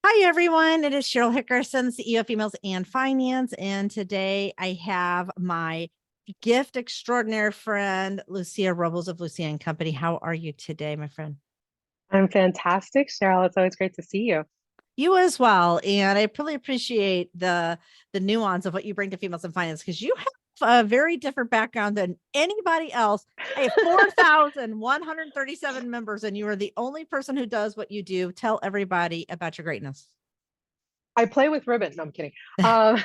Hi, everyone. It is Cheryl Hickerson, CEO of Females and Finance. And today I have my gift extraordinaire friend, Lucia Robles of Lucia and Company. How are you today, my friend? I'm fantastic, Cheryl. It's always great to see you. You as well. And I really appreciate the nuance of what you bring to Females in Finance because you have a very different background than anybody else. I have 4,137 members, and you are the only person who does what you do. Tell everybody about your greatness. I play with ribbon. No, I'm kidding. Um,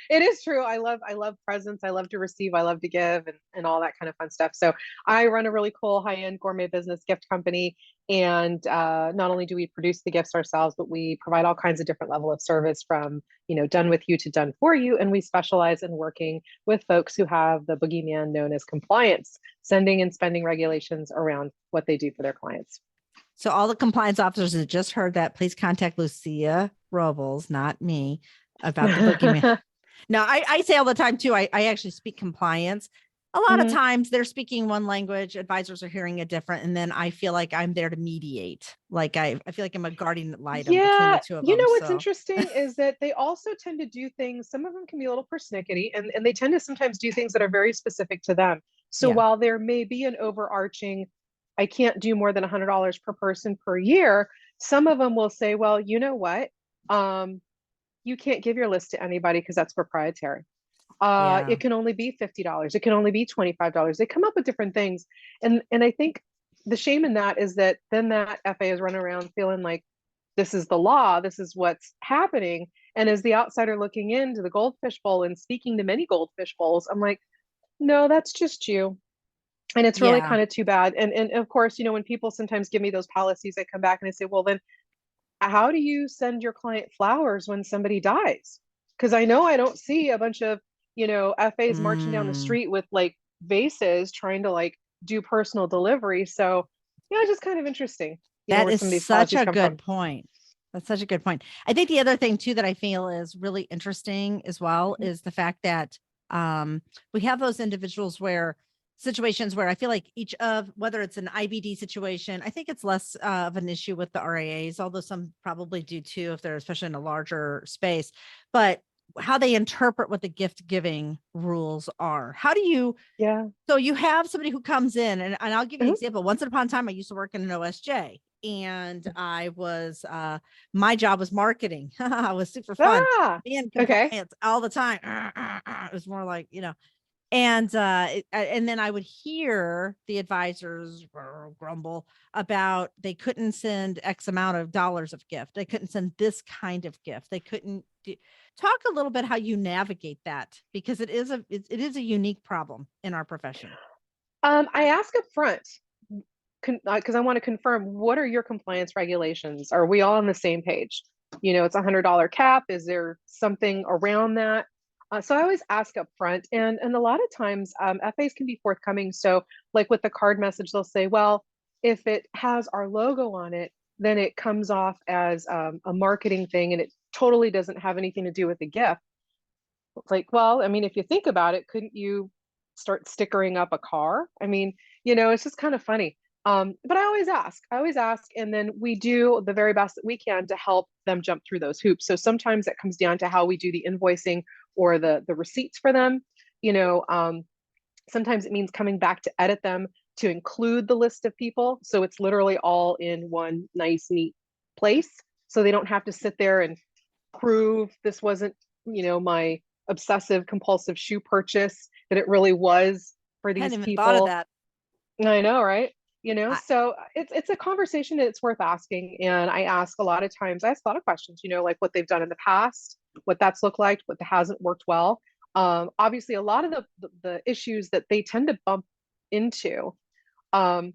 it is true. I love presents. I love to receive. I love to give and all that kind of fun stuff. So I run a really cool high-end gourmet business gift company. And not only do we produce the gifts ourselves, but we provide all kinds of different level of service from, done with you to done for you. And we specialize in working with folks who have the boogeyman known as compliance, sending and spending regulations around what they do for their clients. So all the compliance officers that just heard that, please contact Lucia Robles, not me, about the boogeyman. No, I say all the time too. I actually speak compliance. A lot of Mhm. times they're speaking one language, advisors are hearing a different, and then I feel like I'm there to mediate. Like I feel like I'm a guardian ad litem between the Yeah, two of you them. know what's So interesting is that they also tend to do things, some of them can be a little persnickety, and they tend to sometimes do things that are very specific to them. So yeah, while there may be an overarching, I can't do more than $100 per person per year, some of them will say, well, you know what? Um, you can't give your list to anybody because that's proprietary. yeah. It can only be $50. It can only be $25. They come up with different things. And I think the shame in that is that then that FA is running around feeling like this is the law, this is what's happening. And as the outsider looking into the goldfish bowl and speaking to many goldfish bowls, I'm like, no, that's just you. And it's really Yeah. kind of too bad. And of course, when people sometimes give me those policies, I come back and I say, well, then how do you send your client flowers when somebody dies? Because I know I don't see a bunch of, FAs marching down the Mm. street with like vases trying to like do personal delivery. So, yeah, it's just kind of interesting, That where is some of these such policies a come good from. point. That's such a good point. I think the other thing too that I feel is really interesting as well is the fact that um, we have those individuals where situations where I feel like each of whether it's an IBD situation, I think it's less of an issue with the RAAs, although some probably do too if they're especially in a larger space. But how they interpret what the gift giving rules are. How do you Yeah. so you have somebody who comes in, and I'll give you an Mhm. example. Once upon a time, I used to work in an OSJ, and my job was marketing. It was super fun. Ah, Being okay. compliance all the time. It was more like, and then I would hear the advisors grumble about they couldn't send X amount of dollars of gift. They couldn't send this kind of gift. They couldn't talk a little bit how you navigate that because it is a unique problem in our profession. I ask up front because I want to confirm, what are your compliance regulations? Are we all on the same page? It's $100 cap. Is there something around that? So I always ask up front, and a lot of times FAs can be forthcoming. So like with the card message, they'll say, well, if it has our logo on it, then it comes off as a marketing thing, and it totally doesn't have anything to do with the gift. It's like, well, I mean, if you think about it, couldn't you start stickering up a car? I mean, it's just kind of funny. But I always ask, and then we do the very best that we can to help them jump through those hoops. So sometimes it comes down to how we do the invoicing or the receipts for them. You know, um, Sometimes it means coming back to edit them to include the list of people. So it's literally all in one nice, neat place. So they don't have to sit there and prove this wasn't, my obsessive compulsive shoe purchase, that it really was for I these hadn't even thought of people. that. I know, right? I, So it's a conversation that it's worth asking. And I ask a lot of times, I ask a lot of questions, like what they've done in the past, what that's looked like, what hasn't worked well. Obviously, a lot of the issues that they tend to bump into um,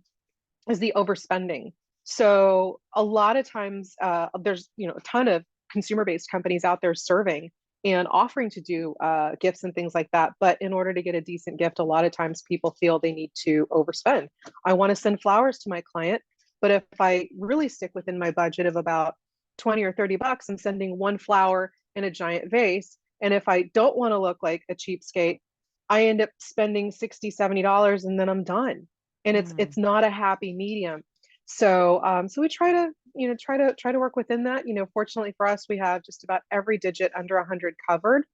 is the overspending. So a lot of times there's a ton of consumer-based companies out there serving and offering to do gifts and things like that. But in order to get a decent gift, a lot of times people feel they need to overspend. I want to send flowers to my client, but if I really stick within my budget of about 20 or 30 bucks, I'm sending one flower in a giant vase. And if I don't want to look like a cheapskate, I end up spending 60, $70 and then I'm done. And it's mm. it's not a happy medium. So we try to try to work within that. Fortunately for us, we have just about every digit under 100 covered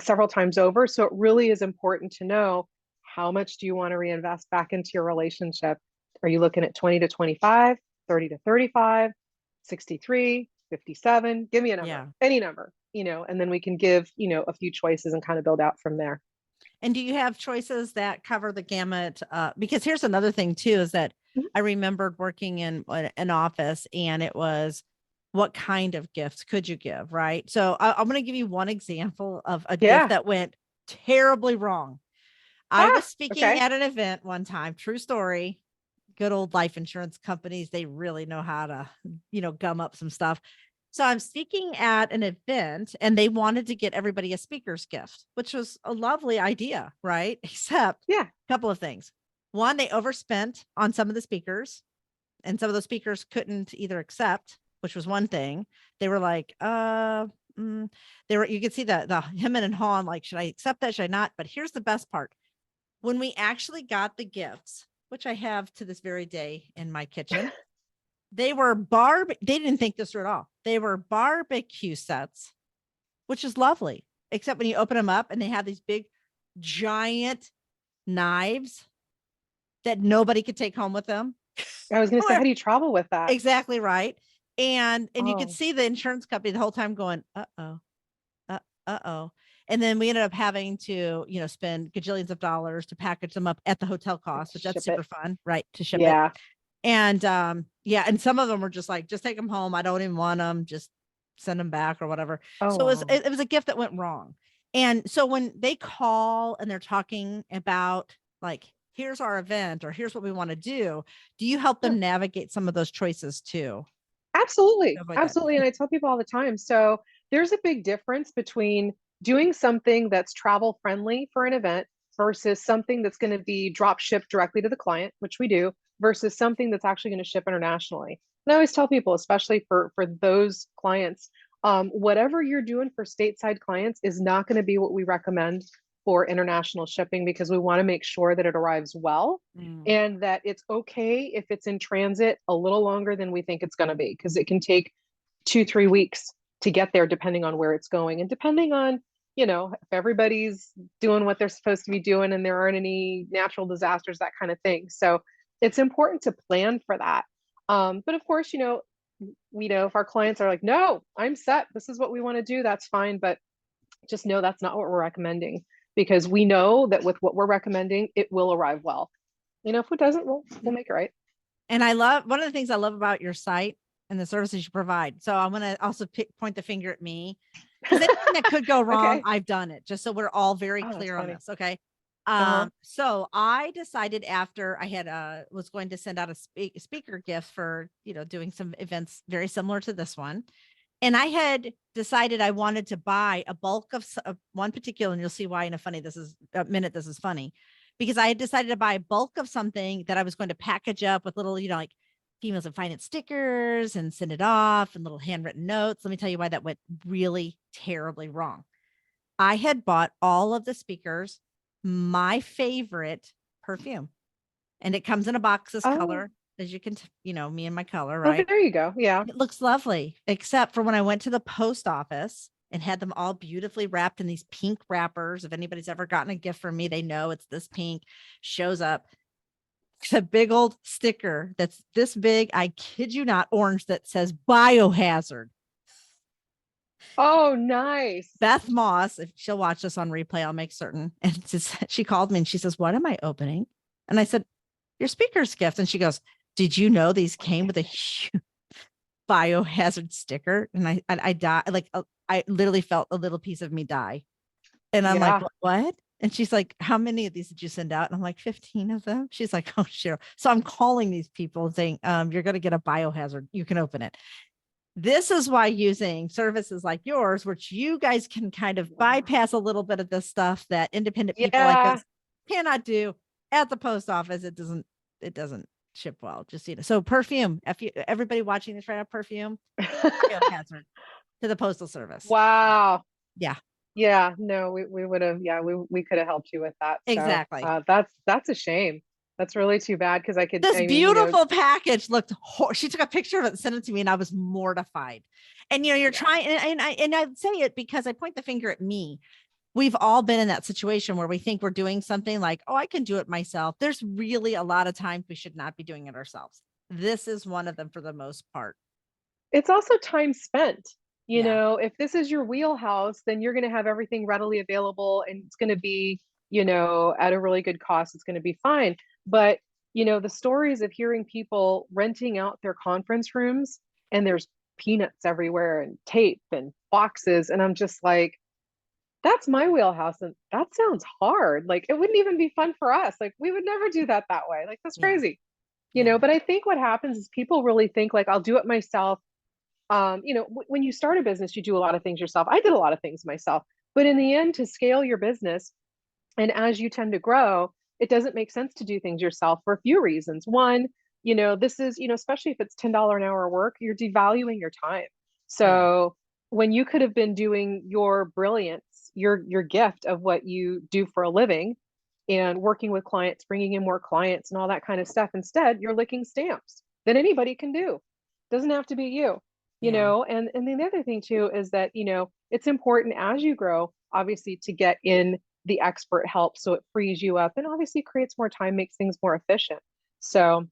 several times over. So it really is important to know, how much do you want to reinvest back into your relationship? Are you looking at 20 to 25, 30 to 35, 63, 57? Give me a number, Yeah. any number, and then we can give, a few choices and kind of build out from there. And do you have choices that cover the gamut? Because here's another thing too, is that Mhm. I remembered working in an office, and it was, what kind of gifts could you give? Right. So I'm going to give you one example of a gift Yeah. that went terribly wrong. I was Ah, speaking okay. at an event one time, true story. Good old life insurance companies, they really know how to, gum up some stuff. So I'm speaking at an event, and they wanted to get everybody a speaker's gift, which was a lovely idea, right? Except Yeah. a couple of things. One, they overspent on some of the speakers, and some of those speakers couldn't either accept, which was one thing. They were like, they were, you could see the him and hawing, like, should I accept that? Should I not? But here's the best part. When we actually got the gifts, which I have to this very day in my kitchen, they were they didn't think this through at all. They were barbecue sets, which is lovely, except when you open them up and they have these big giant knives that nobody could take home with them. I was going to say, how do you travel with that? Exactly right. And you could Oh, see the insurance company the whole time going, uh-oh, uh-oh. And then we ended up having to, spend gajillions of dollars to package them up at the hotel cost, which that's ship it. super fun, right? To ship it. Yeah. And yeah, and some of them were just like, just take them home. I don't even want them. Just send them back or whatever. Oh, So wow. it was a gift that went wrong. And so when they call and they're talking about, like, here's our event, or here's what we want to do you help Yeah. them navigate some of those choices too? Absolutely. Avoid that. Absolutely. And I tell people all the time. So there's a big difference between doing something that's travel friendly for an event versus something that's going to be drop shipped directly to the client, which we do, versus something that's actually going to ship internationally. And I always tell people, especially for those clients, whatever you're doing for stateside clients is not going to be what we recommend for international shipping, because we want to make sure that it arrives well, Mm. and that it's okay if it's in transit a little longer than we think it's going to be, because it can take 2-3 weeks to get there, depending on where it's going, and depending on, if everybody's doing what they're supposed to be doing and there aren't any natural disasters, that kind of thing. So it's important to plan for that. But of course, we know if our clients are like, no, I'm set, this is what we want to do, that's fine. But just know that's not what we're recommending, because we know that with what we're recommending, it will arrive well. If it doesn't, we'll make it right. And I love, one of the things I love about your site and the services you provide. So I'm going to also point the finger at me, because anything that could go wrong, Okay. I've done it, just so we're all very Oh, that's clear on funny. this. Okay. Uh-huh. So I decided, after I had was going to send out a speaker gift for, doing some events very similar to this one. And I had decided I wanted to buy a bulk of one particular, and you'll see why in a minute this is funny, because I had decided to buy a bulk of something that I was going to package up with little, like females in finance stickers, and send it off, and little handwritten notes. Let me tell you why that went really terribly wrong. I had bought all of the speakers my favorite perfume, and it comes in a box this Oh, color, as you can, me and my color, oh, right? there you go. Yeah. It looks lovely, except for when I went to the post office and had them all beautifully wrapped in these pink wrappers. If anybody's ever gotten a gift from me, they know it's this pink. Shows up. It's a big old sticker that's this big, I kid you not, orange, that says biohazard. Oh, nice. Beth Moss, if she'll watch this on replay, I'll make certain. And she called me and she says, "What am I opening?" And I said, "Your speaker's gift." And she goes, "Did you know these came with a huge biohazard sticker?" And I died. Like, I literally felt a little piece of me die. And I'm like, Yeah. what? And she's like, "How many of these did you send out?" And I'm like, 15 of them. She's like, "Oh, sure." So I'm calling these people saying, "You're going to get a biohazard. You can open it." This is why using services like yours, which you guys can kind of bypass a little bit of the stuff that independent people like Yeah. us cannot do at the post office. It doesn't ship well. Just, so perfume, if everybody watching this right now, perfume, biohazard to the postal service. Wow. Yeah, Yeah. No, we would have, yeah, we could have helped you with that. So exactly. that's a shame. That's really too bad because This I mean, you know, beautiful package looked she took a picture of it and sent it to me and I was mortified. And you're yeah, trying and I say it because I point the finger at me. We've all been in that situation where we think we're doing something like, oh, I can do it myself. There's really a lot of times we should not be doing it ourselves. This is one of them for the most part. it's also time spent. You Yeah. know, if this is your wheelhouse, then you're going to have everything readily available and it's going to be, you know, at a really good cost. It's going to be fine. But, you know, the stories of hearing people renting out their conference rooms and there's peanuts everywhere and tape and boxes. And I'm just like, that's my wheelhouse. And that sounds hard. Like, it wouldn't even be fun for us. Like, we would never do that that way. Like, that's Yeah. crazy. You Yeah. know, but I think what happens is people really think like, I'll do it myself. You know, when you start a business, you do a lot of things yourself. I did a lot of things myself, but in the end, to scale your business and as you tend to grow, it doesn't make sense to do things yourself for a few reasons. One, you know, this is, you know, especially if it's $10 an hour work, you're devaluing your time. Yeah. So when you could have been doing your brilliance, your gift of what you do for a living and working with clients, bringing in more clients and all that kind of stuff, instead, you're licking stamps that anybody can do. Doesn't have to be you, you Yeah. know. And then the other thing too is that, you know, it's important as you grow, obviously, to get in the expert help so it frees you up and obviously creates more time, makes things more efficient. So,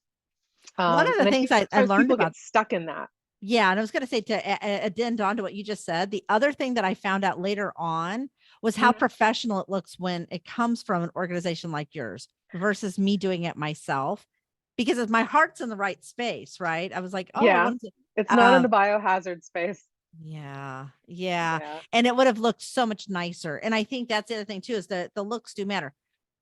One of the and I things think I sometimes learned people get about, stuck in that. yeah, and I was going to say to addend on to what you just said, the other thing that I found out later on was how Mhm. professional it looks when it comes from an organization like yours versus me doing it myself. Because if my heart's in the right space, right? I was like, oh, I Yeah, wanted it's to, not in the biohazard space. yeah, yeah. Yeah. And it would have looked so much nicer. And I think that's the other thing too, is that the looks do matter.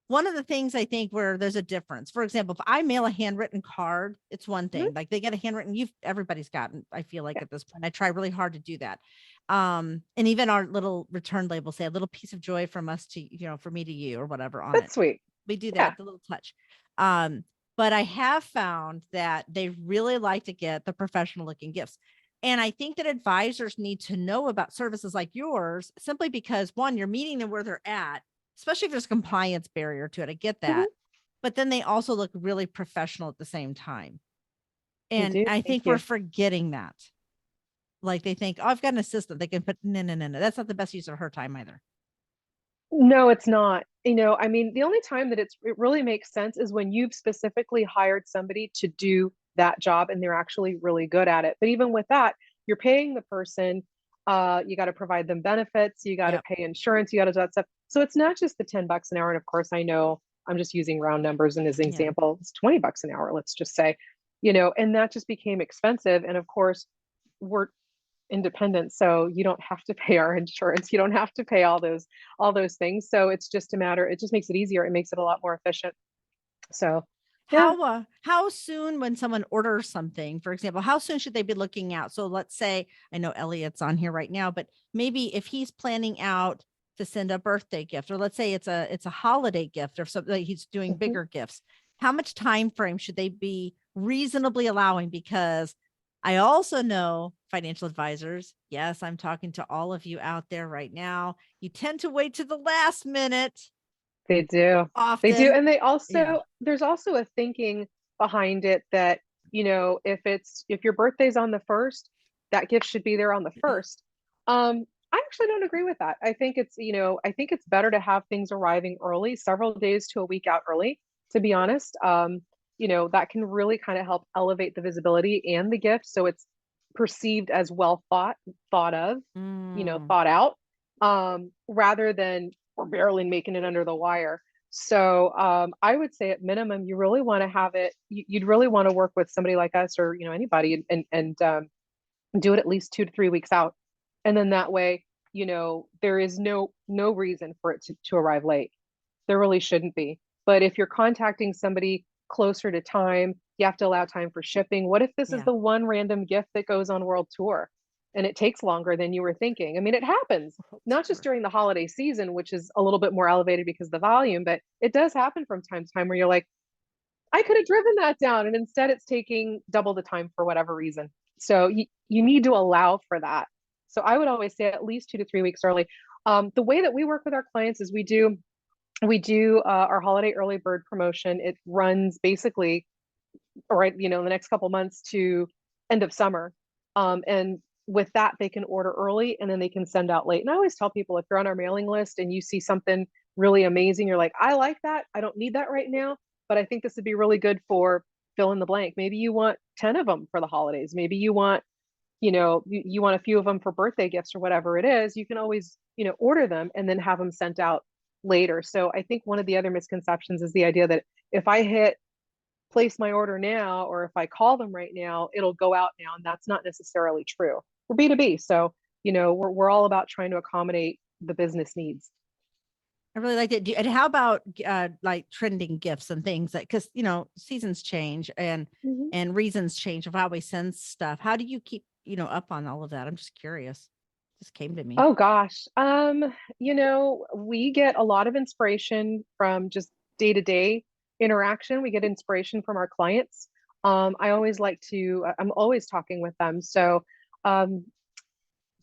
One of the things I think where there's a difference, for example, if I mail a handwritten card, it's one Mhm. thing. Like they get a handwritten, everybody's gotten, I feel like Yeah, at this point, I try really hard to do that. And even our little return label say a little piece of joy from us to, for me to you or whatever on it. that's sweet. We do Yeah. that, the little touch. Um, but I have found that they really like to get the professional looking gifts. And I think that advisors need to know about services like yours simply because one, you're meeting them where they're at, especially if there's a compliance barrier to it. I get Mhm. that. But then they also look really professional at the same time. They And do. I Thank think we're you. forgetting that. Like they think, oh, I've got an assistant. They can put no, no, no, no. That's not the best use of her time either. No, it's not. You know, I mean, the only time that it really makes sense is when you've specifically hired somebody to do that job and they're actually really good at it. But even with that, you're paying the person, you got to provide them benefits, you got to Yep. pay insurance, you got to do that stuff. So it's not just the $10 an hour. And of course, I know I'm just using round numbers in as an Yeah. example. It's $20 an hour, let's just say, you know, and that just became expensive. And of course, we're independent, so you don't have to pay our insurance, you don't have to pay all those things, so it's just a matter, it just makes it easier, it makes it a lot more efficient. So yeah. How soon when someone orders something, for example, how soon should they be looking out? So let's say I know Elliot's on here right now, but maybe if he's planning out to send a birthday gift, or let's say it's a holiday gift or something like he's doing Mhm. bigger gifts, how much time frame should they be reasonably allowing? Because I also know financial advisors. Yes, I'm talking to all of you out there right now. You tend to wait to the last minute They do. They do. often. And they Yeah. also, there's also a thinking behind it that, you know, if your birthday's on the first, that gift should be there on the first. I actually don't agree with that. I think it's, you know, I think it's better to have things arriving early, several days to a week out early, to be honest. You know, that can really kind of help elevate the visibility and the gift. So it's perceived as well thought of, you know, Mm, thought out, rather than we're barely making it under the wire. So I would say at minimum, you really want to have it. You'd really want to work with somebody like us, or you know anybody, and do it at least 2 to 3 weeks out, and then that way, you know, there is no reason for it to arrive late. There really shouldn't be. But if you're contacting somebody closer to time, you have to allow time for shipping. What if this is yeah. the one random gift that goes on world tour and it takes longer than you were thinking? I mean, it happens, World not just tour. during the holiday season, which is a little bit more elevated because of the volume, but it does happen from time to time where you're like, I could have driven that down. And instead, it's taking double the time for whatever reason. So you need to allow for that. So I would always say at least 2 to 3 weeks early. The way that we work with our clients is we do we do our holiday early bird promotion. It runs basically right, the next couple months to end of summer. And with that, they can order early and then they can send out late. And I always tell people, if you're on our mailing list and you see something really amazing, you're like, I like that. I don't need that right now, but I think this would be really good for fill in the blank. Maybe you want 10 of them for the holidays. Maybe you want, you want a few of them for birthday gifts or whatever it is. You can always, order them and then have them sent out later. So I think one of the other misconceptions is the idea that if I hit place my order now, or if I call them right now, it'll go out now. And that's not necessarily true. We're B2B. So, we're all about trying to accommodate the business needs. I really like it. And how about like trending gifts and things like, because seasons change and reasons change of how we send stuff. How do you keep up on all of that? I'm just curious. Just came to me. Oh gosh. We get a lot of inspiration from just day-to-day interaction. We get inspiration from our clients. I always like to, I'm always talking with them. So,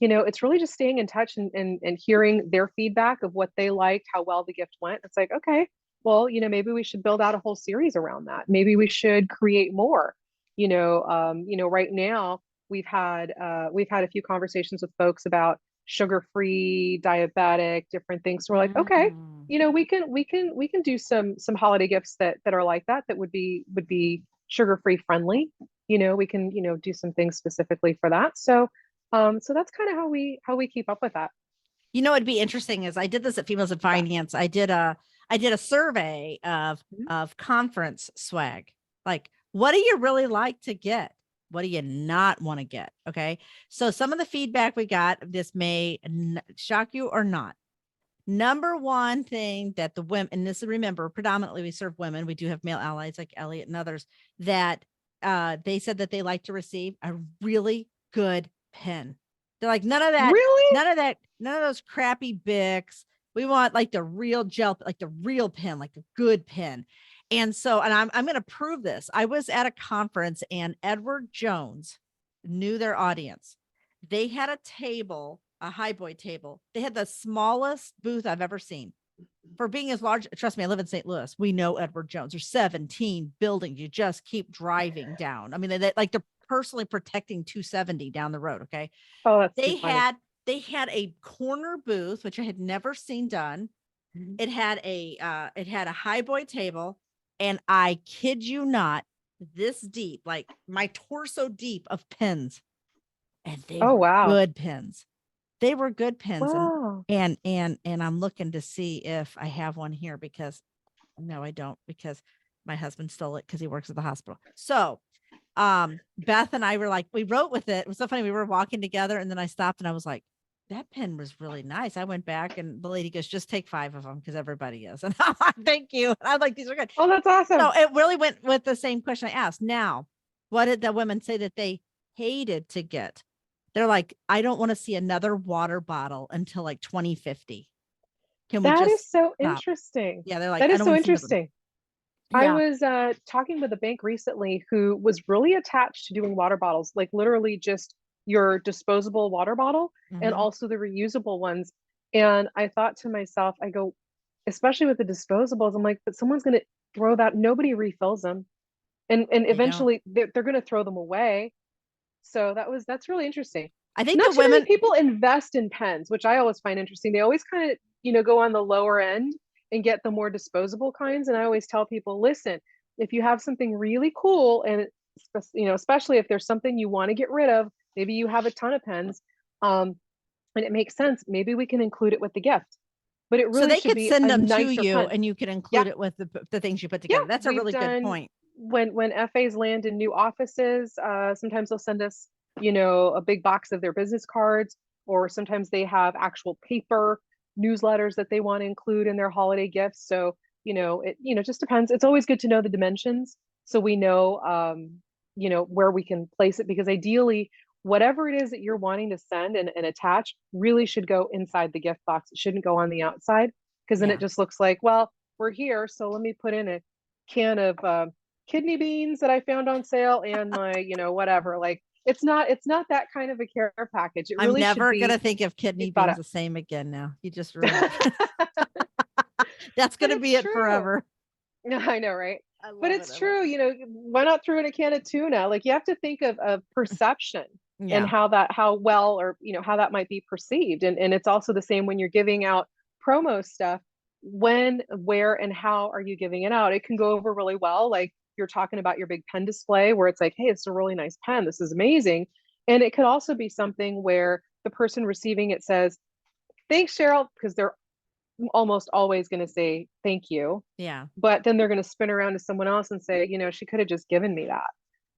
it's really just staying in touch and hearing their feedback of what they liked, how well the gift went. It's like, okay, well, maybe we should build out a whole series around that. Maybe we should create more. Right now we've had a few conversations with folks about sugar-free, diabetic, different things. So we're like, okay, we can do some holiday gifts that are like that would be sugar-free friendly. We can do some things specifically for that. So that's kind of how we keep up with that. What'd be interesting is I did this at Females in Finance. I did a survey of conference swag. Like, what do you really like to get? What do you not want to get? Okay. So some of the feedback we got, this may shock you or not. Number one thing that the women, and this, remember, predominantly we serve women. We do have male allies like Elliot and others that they said that they like to receive a really good pen. They're like, none of that, Really? none of those crappy Bics. We want like the real gel, like the real pen, like a good pen. And so, and I'm going to prove this. I was at a conference and Edward Jones knew their audience. They had a table, a highboy table. They had the smallest booth I've ever seen. For being as large, trust me, I live in St. Louis. We know Edward Jones. There's 17 buildings. You just keep driving down. I mean, they're personally protecting 270 down the road. Okay. Oh, that's They too funny. had a corner booth, which I had never seen done. It had a highboy table, and I kid you not, this deep, like my torso deep of pins, and they Oh were wow. good pins. They were good pins, Wow. and I'm looking to see if I have one here, because no, I don't, because my husband stole it because he works at the hospital. So Beth and I were like, we wrote with it. It was so funny. We were walking together and then I stopped and I was like, that pen was really nice. I went back and the lady goes, just take 5 of them because everybody is. And I'm like, thank you. And I'm like, these are good. Oh, that's awesome. No, it really went with the same question I asked. Now, what did the women say that they hated to get? They're like, I don't want to see another water bottle until like 2050. Can we That is just so stop? interesting. Yeah, they're like, That I is don't so want to see another one. interesting. I Yeah. was talking with a bank recently who was really attached to doing water bottles, like literally just your disposable water bottle and Mhm. also the reusable ones. And I thought to myself, I go, especially with the disposables, I'm like, but someone's going to throw that. Nobody refills them, and They don't. eventually they're going to throw them away. So that's really interesting. I think Not the too many women, people invest in pens, which I always find interesting. They always kind of, go on the lower end and get the more disposable kinds. And I always tell people, listen, if you have something really cool and especially if there's something you want to get rid of, maybe you have a ton of pens, and it makes sense, maybe we can include it with the gift. But it so really they should could be send a them to nicer you pen. and you can Yeah. include it with the things you put Yeah, together. That's a we've really good done point. when FAs land in new offices, sometimes they'll send us, a big box of their business cards, or sometimes they have actual paper newsletters that they want to include in their holiday gifts. So, it just depends. It's always good to know the dimensions so we know where we can place it, because ideally whatever it is that you're wanting to send and attach really should go inside the gift box. It shouldn't go on the outside, because then Yeah. it just looks like, well, we're here, so let me put in a can of kidney beans that I found on sale and my, whatever. Like it's not that kind of a care package. It I'm really should never going be to think of kidney thought beans out. the same again now. You just ruined it. That's But going to be it's it true. forever. I know, right? I But love it. it's I love true, why not throw in a can of tuna? Like you have to think of perception it. and Yeah. how well or how that might be perceived. And it's also the same when you're giving out promo stuff. When, where, and how are you giving it out? It can go over really well. Like you're talking about your big pen display where it's like, hey, it's a really nice pen. This is amazing. And it could also be something where the person receiving it says, thanks, Cheryl, because they're almost always going to say thank you, Yeah. but then they're going to spin around to someone else and say, she could have just given me that.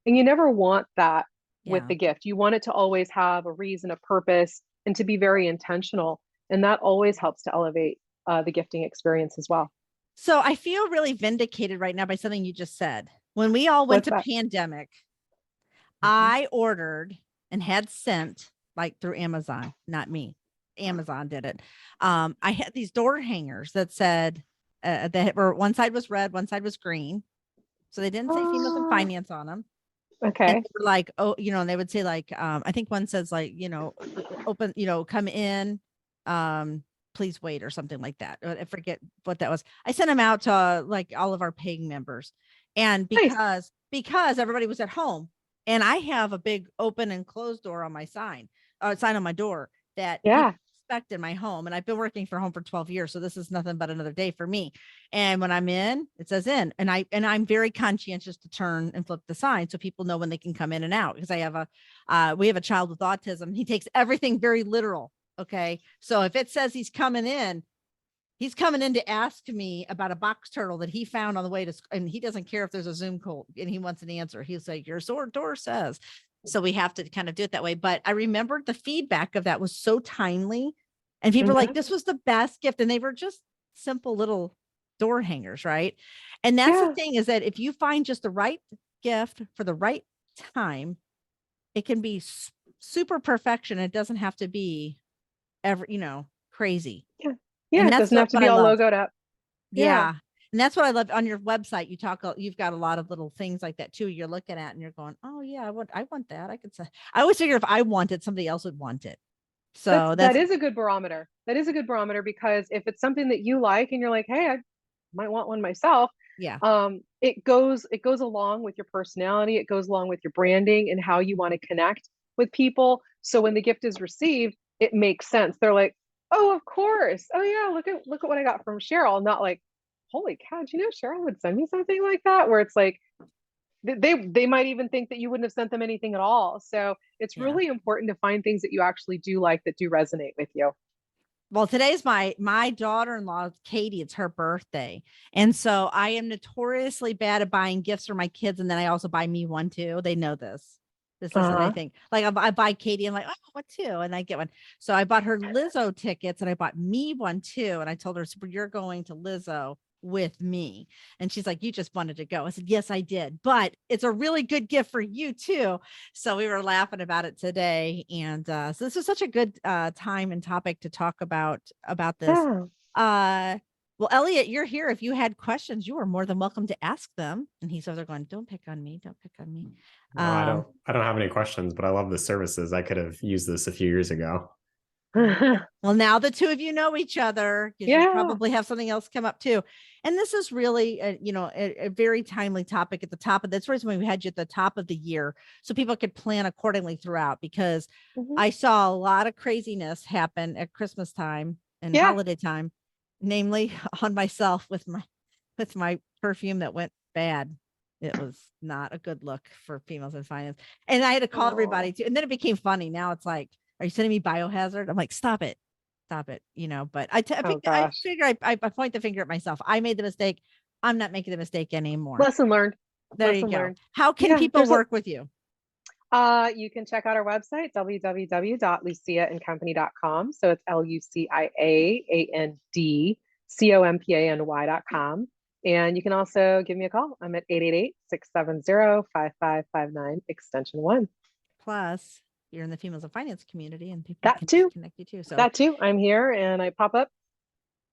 And you never want that with Yeah. the gift. You want it to always have a reason, a purpose, and to be very intentional. And that always helps to elevate the gifting experience as well. So I feel really vindicated right now by something you just said. When we all went What's to that? pandemic, Mhm. I ordered and had sent like through Amazon, not me. Amazon did it. I had these door hangers that said that were one side was red, one side was green. So they didn't say females in Oh, finance on them. And okay. they were like, oh, and they would say like, I think one says like, open, come in, please wait or something like that. I forget what that was. I sent them out to like all of our paying members. And Nice. because everybody was at home and I have a big open and closed door on my sign on my door that Yeah. people expect in my home. And I've been working from home for 12 years. So this is nothing but another day for me. And when I'm in, it says in, and I'm very conscientious to turn and flip the sign so people know when they can come in and out. Because we have a child with autism. He takes everything very literal. Okay. So if it says he's coming in to ask me about a box turtle that he found on the way to, and he doesn't care if there's a Zoom call and he wants an answer. He's like, your sword door says. So we have to kind of do it that way. But I remembered the feedback of that was so timely. And people were like, Mhm. this was the best gift. And they were just simple little door hangers. Right. And that's the Yeah. thing is that if you find just the right gift for the right time, it can be super perfection. It doesn't have to be ever, crazy. Yeah. And Yeah. It that's doesn't have to what be I all love. logoed up. Yeah. Yeah. And that's what I love on your website. You've got a lot of little things like that too. You're looking at and you're going, oh yeah, I want that. I could say, I always figure if I want it, somebody else would want it. So That that's, is a good barometer. That is a good barometer because if it's something that you like and you're like, hey, I might want one myself, yeah. it goes along with your personality, it goes along with your branding and how you want to connect with people. So when the gift is received, it makes sense. They're like, oh, of course. Oh yeah, look at what I got from Cheryl. Not like, holy cow, do you know Cheryl would send me something like that? Where it's like they might even think that you wouldn't have sent them anything at all. So it's Yeah. really important to find things that you actually do like that do resonate with you. Well, today's my daughter-in-law, Katie, it's her birthday. And so I am notoriously bad at buying gifts for my kids. And then I also buy me one too. They know this. This isn't Uh-huh. anything like I buy Katie. I'm like, oh, what too? And I get one. So I bought her Lizzo tickets and I bought me one too. And I told her, so you're going to Lizzo with me. And she's like, you just wanted to go. I said, yes, I did. But it's a really good gift for you too. So we were laughing about it today. And so this was such a good time and topic to talk about this. Yeah. Uh well, Elliot, you're here. If you had questions, you are more than welcome to ask them. And he's over there going, don't pick on me. Don't pick on me. No, I don't have any questions, but I love the services. I could have used this a few years ago. Well, now the two of you know each other because you Yeah. probably have something else come up too. And this is really, a very timely topic at the top of that's the reason why we had you at the top of the year so people could plan accordingly throughout because Mhm. I saw a lot of craziness happen at Christmas time and Yeah. holiday time, namely on myself with my perfume that went bad. It was not a good look for females in finance. And I had to call everybody Oh, too. And then it became funny. Now it's like, are you sending me biohazard? I'm like, stop it. Stop it. But oh I gosh. figure I point the finger at myself. I made the mistake. I'm not making the mistake anymore. Lesson learned. There you Lesson go. learned. How can Yeah, people work with you? you can check out our website, www.luciaandcompany.com. So it's LuciaAndCompany.com. And you can also give me a call. I'm at 888-670-5559, extension 1. Plus, you're in the females of finance community and people That can too. connect you too. So That too. I'm here and I pop up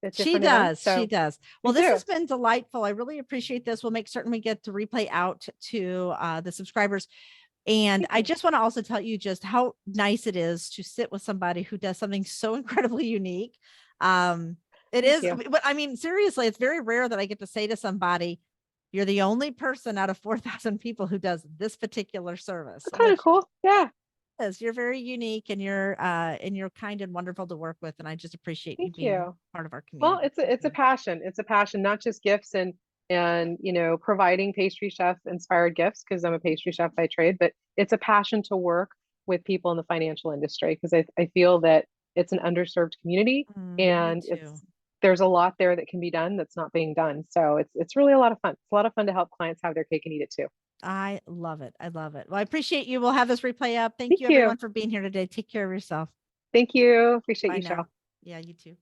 at she different events. does. She So does. I Well, this do. has been delightful. I really appreciate this. We'll make certain we get the replay out to the subscribers. And Thank I you. just want to also tell you just how nice it is to sit with somebody who does something so incredibly unique. Um, It Thank is, you. but I mean, seriously, it's very rare that I get to say to somebody, you're the only person out of 4,000 people who does this particular service. That's kind of which cool. Yeah. is, you're very unique and you're kind and wonderful to work with. And I just appreciate you Thank being you. part of our Well, community. it's a passion. It's a passion, not just gifts and providing pastry chef inspired gifts because I'm a pastry chef by trade, but it's a passion to work with people in the financial industry because I feel that it's an underserved community Me and too. there's a lot there that can be done that's not being done. So it's really a lot of fun. It's a lot of fun to help clients have their cake and eat it too. I love it. I love it. Well, I appreciate you. We'll have this replay up. Thank Thank you you. everyone for being here today. Take care of yourself. Thank you. Appreciate Bye you, now. Cheryl. Yeah, you too.